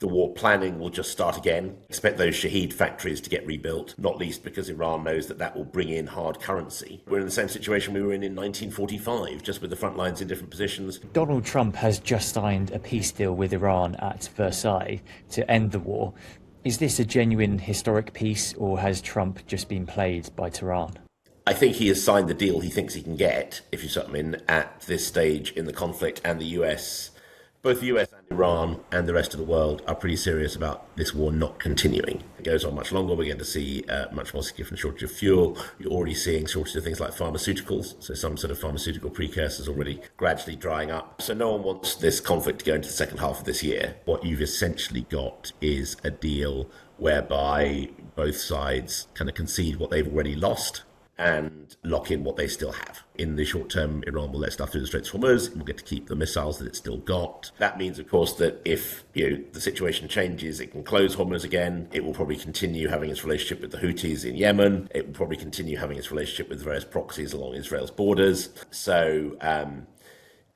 the war planning will just start again. Expect those Shahed factories to get rebuilt, not least because Iran knows that that will bring in hard currency. We're in the same situation we were in 1945, just with the front lines in different positions. Donald Trump has just signed a peace deal with Iran at Versailles to end the war. Is this a genuine historic peace, or has Trump just been played by Tehran? I think he has signed the deal he thinks he can get, if you sort him in, at this stage in the conflict, and the US, both the US and Iran and the rest of the world are pretty serious about this war not continuing. It goes on much longer. We're going to see much more significant shortage of fuel. You're already seeing shortage of things like pharmaceuticals. So some sort of pharmaceutical precursors already gradually drying up. So no one wants this conflict to go into the second half of this year. What you've essentially got is a deal whereby both sides kind of concede what they've already lost and lock in what they still have. In the short term, Iran will let stuff through the Strait of Hormuz. It will get to keep the missiles that it's still got. That means, of course, that if the situation changes, it can close Hormuz again. It will probably continue having its relationship with the Houthis in Yemen. It will probably continue having its relationship with various proxies along Israel's borders. So,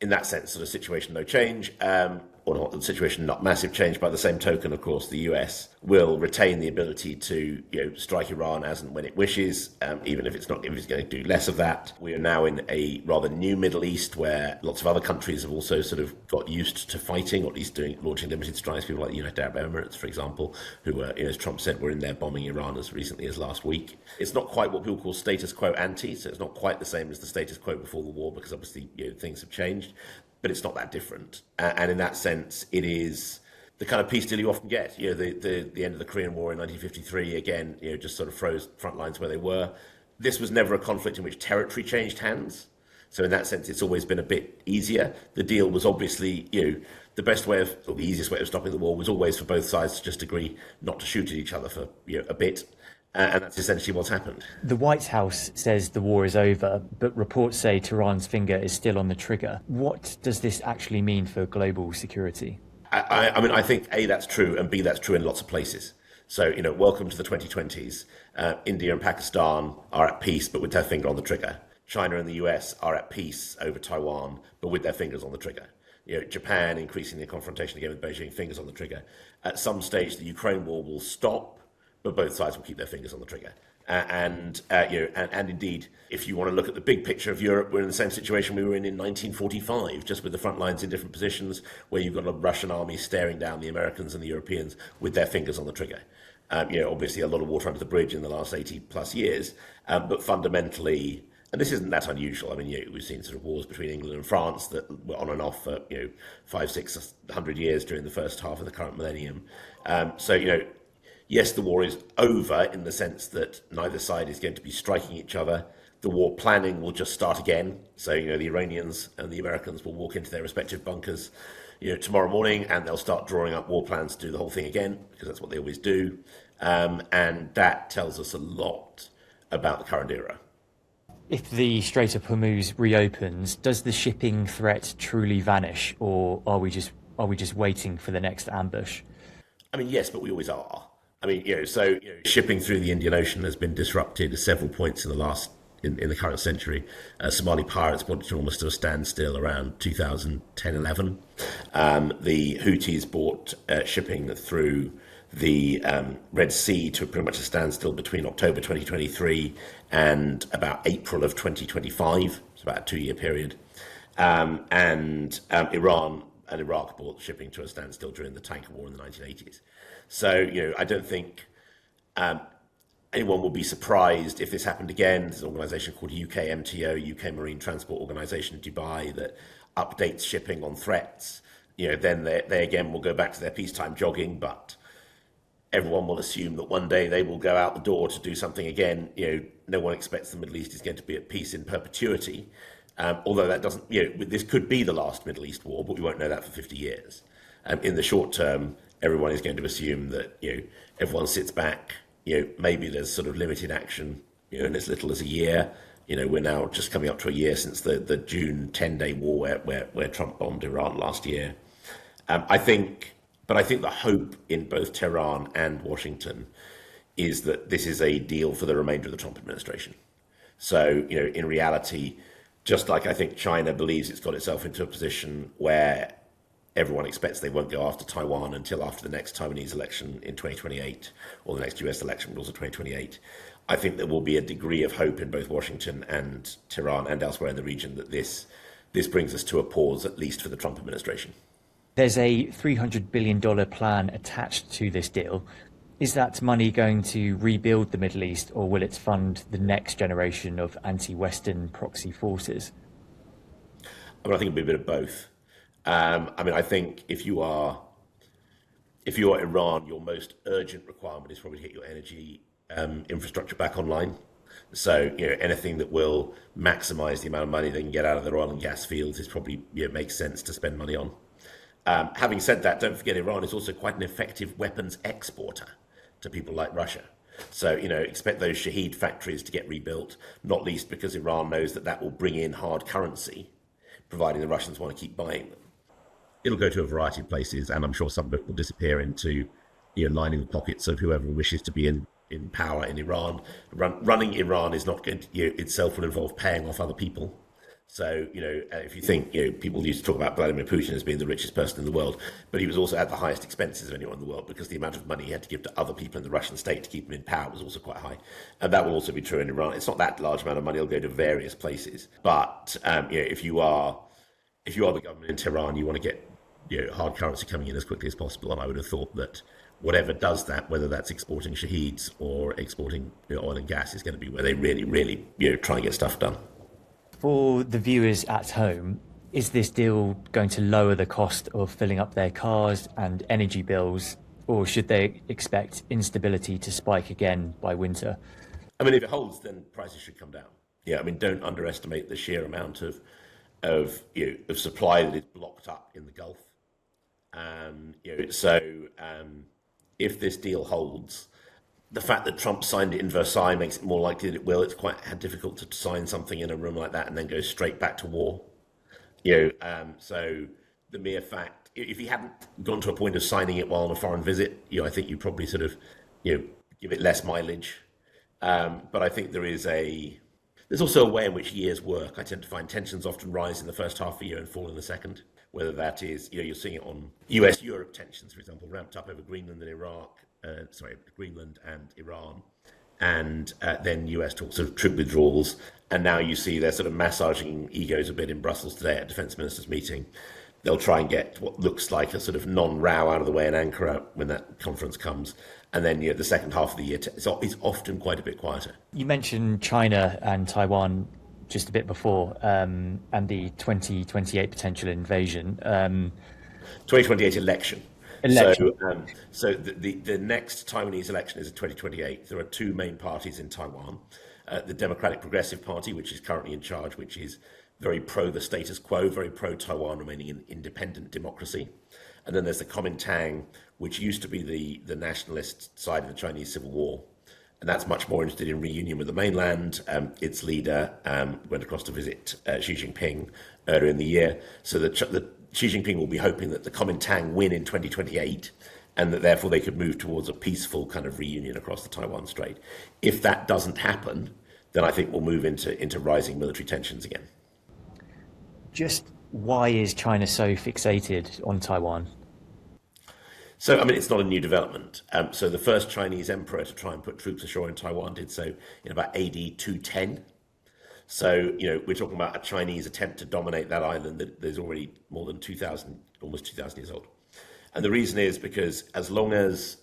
in that sense, sort of situation, no change. Or not the situation, not massive change. By the same token, of course, the US will retain the ability to strike Iran as and when it wishes, even if it's going to do less of that. We are now in a rather new Middle East where lots of other countries have also sort of got used to fighting, or at least launching limited strikes. People like the United Arab Emirates, for example, who, as Trump said, were in there bombing Iran as recently as last week. It's not quite what people call status quo ante, so it's not quite the same as the status quo before the war, because obviously things have changed. But it's not that different. And in that sense, it is the kind of peace deal you often get. The end of the Korean War in 1953, again, just sort of froze front lines where they were. This was never a conflict in which territory changed hands. So in that sense, it's always been a bit easier. The deal was obviously, the best way of, or the easiest way of stopping the war was always for both sides to just agree not to shoot at each other for a bit. And that's essentially what's happened. The White House says the war is over, but reports say Tehran's finger is still on the trigger. What does this actually mean for global security? I think A, that's true, and B, that's true in lots of places. So, welcome to the 2020s. India and Pakistan are at peace, but with their finger on the trigger. China and the US are at peace over Taiwan, but with their fingers on the trigger. Japan increasing the confrontation again with Beijing, fingers on the trigger. At some stage, the Ukraine war will stop, but both sides will keep their fingers on the trigger. And indeed, if you want to look at the big picture of Europe, we're in the same situation we were in 1945, just with the front lines in different positions, where you've got a Russian army staring down the Americans and the Europeans with their fingers on the trigger. Obviously a lot of water under the bridge in the last 80 plus years, but fundamentally, and this isn't that unusual. I mean, we've seen sort of wars between England and France that were on and off for 500-600 years during the first half of the current millennium. Yes, the war is over in the sense that neither side is going to be striking each other. The war planning will just start again. So, the Iranians and the Americans will walk into their respective bunkers, tomorrow morning, and they'll start drawing up war plans to do the whole thing again, because that's what they always do. And that tells us a lot about the current era. If the Strait of Hormuz reopens, does the shipping threat truly vanish, or are we just waiting for the next ambush? I mean, yes, but we always are. I mean, shipping through the Indian Ocean has been disrupted at several points in the current century. Somali pirates brought it to almost to a standstill around 2010-11. The Houthis brought shipping through the Red Sea to pretty much a standstill between October 2023 and about April of 2025. It's about a 2-year period. Iran and Iraq brought shipping to a standstill during the tanker war in the 1980s. So, I don't think anyone will be surprised if this happened again. There's an organisation called UKMTO, UK Marine Transport Organisation in Dubai, that updates shipping on threats. Then they again will go back to their peacetime jogging, but everyone will assume that one day they will go out the door to do something again. No one expects the Middle East is going to be at peace in perpetuity. Although that doesn't, this could be the last Middle East war, but we won't know that for 50 years. In the short term, everyone is going to assume that, everyone sits back, maybe there's sort of limited action, in as little as a year. We're now just coming up to a year since the June 10-day war where Trump bombed Iran last year. I think the hope in both Tehran and Washington is that this is a deal for the remainder of the Trump administration. So, in reality, just like I think China believes it's got itself into a position where everyone expects they won't go after Taiwan until after the next Taiwanese election in 2028, or the next US election, but also 2028. I think there will be a degree of hope in both Washington and Tehran and elsewhere in the region that this brings us to a pause, at least for the Trump administration. There's a $300 billion plan attached to this deal. Is that money going to rebuild the Middle East, or will it fund the next generation of anti-Western proxy forces? I mean, I think it'll be a bit of both. I think if you are Iran, your most urgent requirement is probably to get your energy infrastructure back online. So, anything that will maximize the amount of money they can get out of their oil and gas fields is probably, makes sense to spend money on. Having said that, don't forget Iran is also quite an effective weapons exporter to people like Russia. So, expect those Shahed factories to get rebuilt, not least because Iran knows that will bring in hard currency, providing the Russians want to keep buying them. It'll go to a variety of places, and I'm sure some of it will disappear into, lining the pockets of whoever wishes to be in power in Iran. Running Iran is not going to, itself will involve paying off other people. So, if you think, people used to talk about Vladimir Putin as being the richest person in the world, but he was also at the highest expenses of anyone in the world, because the amount of money he had to give to other people in the Russian state to keep him in power was also quite high. And that will also be true in Iran. It's not that large amount of money. It'll go to various places. But, if you are the government in Tehran, you want to get hard currency coming in as quickly as possible. And I would have thought that whatever does that, whether that's exporting Shaheeds or exporting oil and gas, is going to be where they really, really try and get stuff done. For the viewers at home, is this deal going to lower the cost of filling up their cars and energy bills, or should they expect instability to spike again by winter? I mean, if it holds, then prices should come down. Don't underestimate the sheer amount of supply that is blocked up in the Gulf. If this deal holds, the fact that Trump signed it in Versailles makes it more likely that it will. It's quite difficult to sign something in a room like that and then go straight back to war. So the mere fact, if he hadn't gone to a point of signing it while on a foreign visit, I think you probably sort of, give it less mileage. But I think there's also a way in which years work. I tend to find tensions often rise in the first half of the year and fall in the second. Whether that is, you're seeing it on US-Europe tensions, for example, ramped up over Greenland and Greenland and Iran, and then US talks of troop withdrawals, and now you see they're sort of massaging egos a bit in Brussels today at defence ministers' meeting. They'll try and get what looks like a sort of non-row out of the way in Ankara when that conference comes, and then the second half of the year is often quite a bit quieter. You mentioned China and Taiwan just a bit before, and the 2028 potential invasion. 2028 election. So the next Taiwanese election is in 2028. There are two main parties in Taiwan. The Democratic Progressive Party, which is currently in charge, which is very pro the status quo, very pro Taiwan remaining an independent democracy. And then there's the Kuomintang, which used to be the nationalist side of the Chinese Civil War. And that's much more interested in reunion with the mainland. Its leader went across to visit Xi Jinping earlier in the year. So the Xi Jinping will be hoping that the Kuomintang win in 2028, and that therefore they could move towards a peaceful kind of reunion across the Taiwan Strait. If that doesn't happen, then I think we'll move into rising military tensions again. Just why is China so fixated on Taiwan? So, it's not a new development. So the first Chinese emperor to try and put troops ashore in Taiwan did so in about AD 210. So, we're talking about a Chinese attempt to dominate that island that is already more than almost 2,000 years old. And the reason is because as long as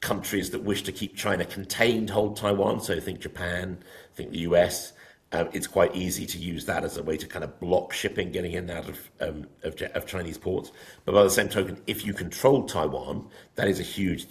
countries that wish to keep China contained hold Taiwan, so think Japan, think the US, it's quite easy to use that as a way to kind of block shipping getting in and out of Chinese ports. But by the same token, if you control Taiwan, that is a huge.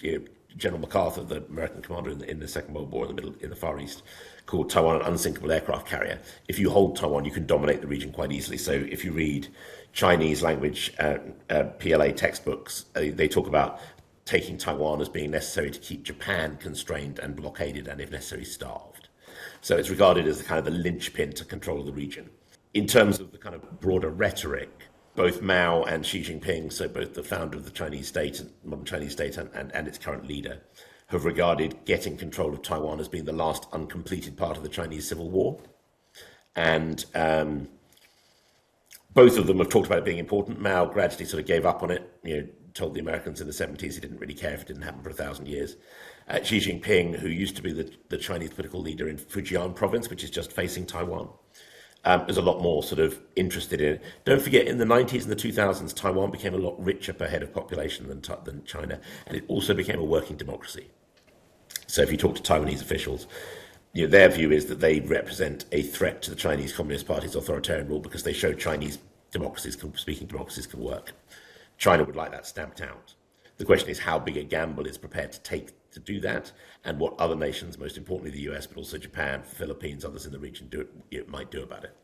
General MacArthur, the American commander in the Second World War in the Far East, called Taiwan an unsinkable aircraft carrier. If you hold Taiwan, you can dominate the region quite easily. So if you read Chinese language PLA textbooks, they talk about taking Taiwan as being necessary to keep Japan constrained and blockaded, and if necessary, starved. So it's regarded as the kind of the linchpin to control of the region. In terms of the kind of broader rhetoric, both Mao and Xi Jinping, so both the founder of the Chinese state, modern Chinese state, and its current leader, have regarded getting control of Taiwan as being the last uncompleted part of the Chinese Civil War. And Both of them have talked about it being important. Mao gradually sort of gave up on it, told the Americans in the 70s he didn't really care if it didn't happen for 1,000 years. Xi Jinping, who used to be the Chinese political leader in Fujian province, which is just facing Taiwan, is a lot more sort of interested in it. Don't forget, in the 90s and the 2000s, Taiwan became a lot richer per head of population than China, and it also became a working democracy. So if you talk to Taiwanese officials, their view is that they represent a threat to the Chinese Communist Party's authoritarian rule because they show Chinese speaking democracies can work. China would like that stamped out. The question is how big a gamble is prepared to take to do that, and what other nations, most importantly the US, but also Japan, Philippines, others in the region, might do about it.